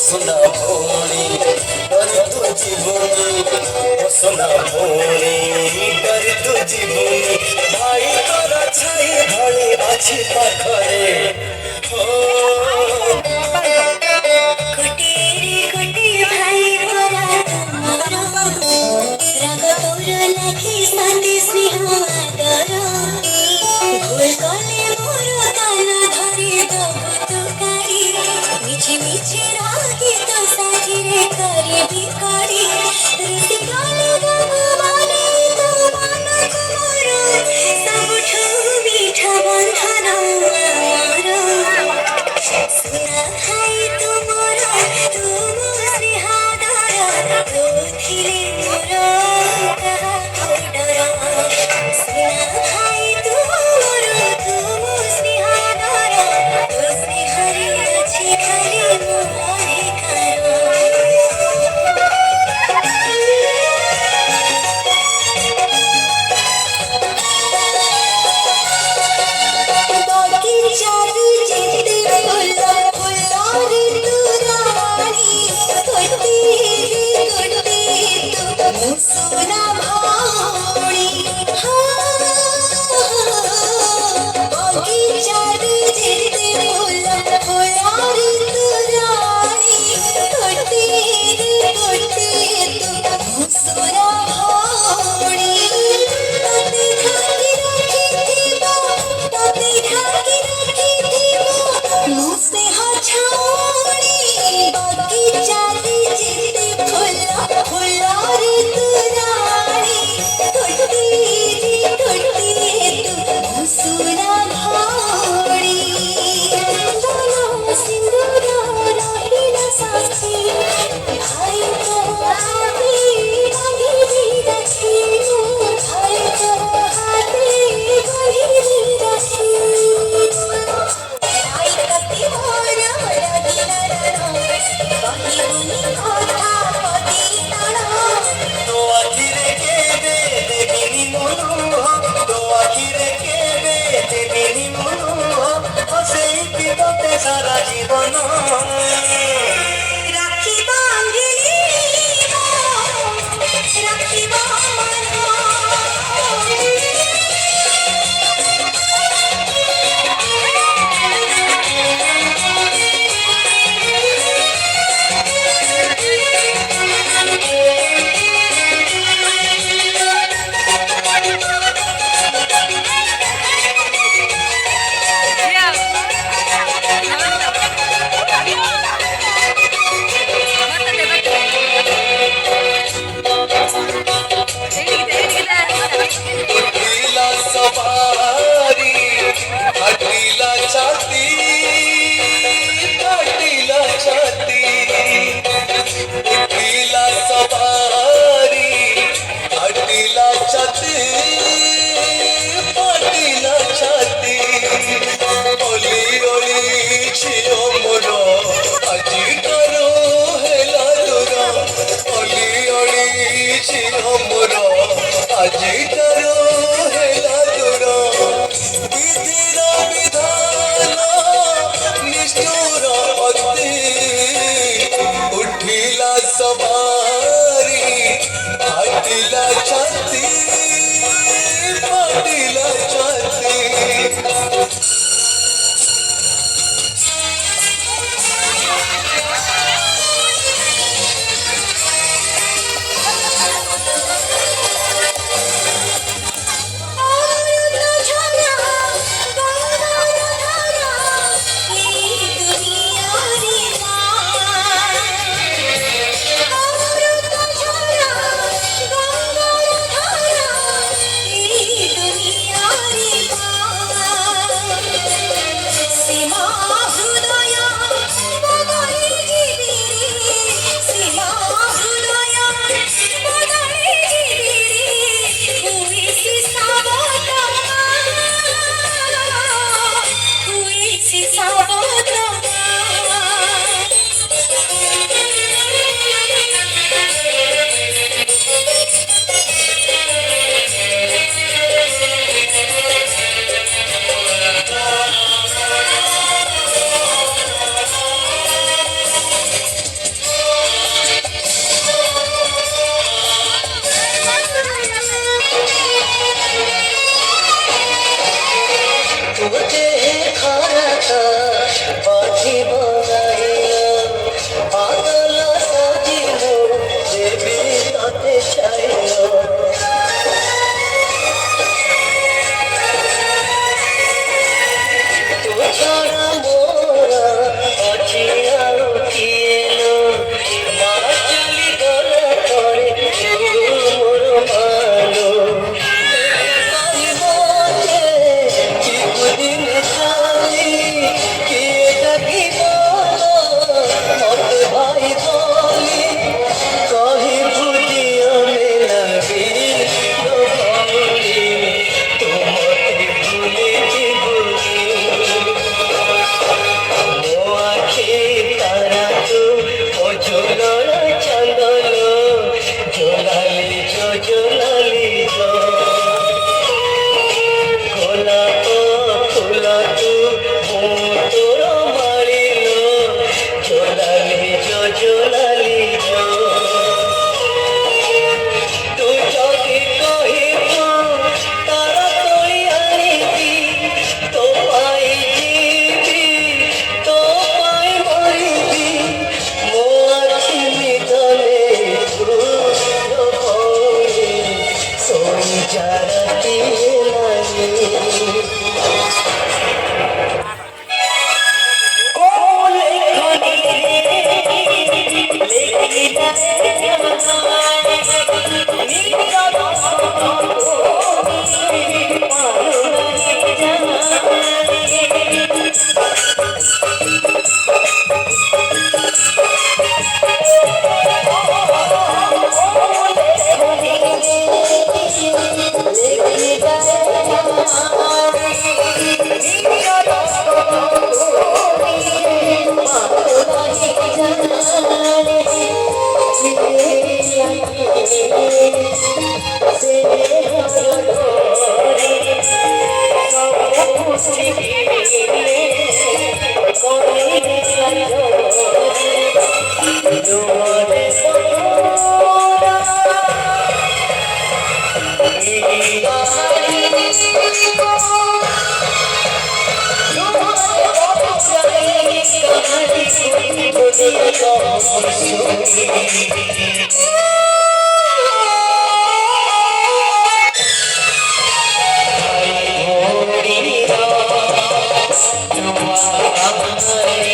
सुना भोली डर तू जीवनी सुना भोली डर तू जीवनी भाई तोरा छाई भले अच्छी पाखरे कोटेरी कोटे भाई तोरा राग तोरा लाखी साथी स्नेहादर भूल कले मोर गाना धरे दबु तो कारी मिछे मिछे रागी तो साथी रे करे भिखारी ऋषि काले दबु माने तो मानक मोर सबुठु मीठा बंधन मोर सुना भाई तुमर तुम स्नेहादर तू थिले मोर कहा डर सुना भाई तुमर तुम स्नेहादर तू स्नेहरे अछि खाली मोर सुना भावनी बगीचार जेते फूल फुलारी तू रानी कोटे तू सुना भावनी ताते ढाकी रखिथिबा मुझसे छावनी बगीचार जेते फूल फुलारी तू रानी कोटे तू सुना भावनी दोनों सिंदूर रहिला साथी भाई तो हाथी गंधी रखी भाई तो हाथी गंधी रखी आई कति मोर लगिला रण कही बुनी कथा पति तण तो आखिरे केबे देबिनी मनु तो आखिरे केबे देबिनी मनु हसेई पितते सारा जीवन राखी बांधिली राखी हटीला सवारी हटीला छाती हटीला छाती हटीला सवारी हटीला छाती हटीला छाती ओली ओली छियो मोर আজি करो हेला दूर ओली ओली छियो मोर ଆଜିଠାରୁ ହେଲା ଦୂର ବିଧିର ବିଧାନ ନିଷ୍ଠୁର ଅତି ଉଠିଲା ସବାରି ଫାଟିଲା ଛାତି ଫାଟିଲା ଛାତି Thank you.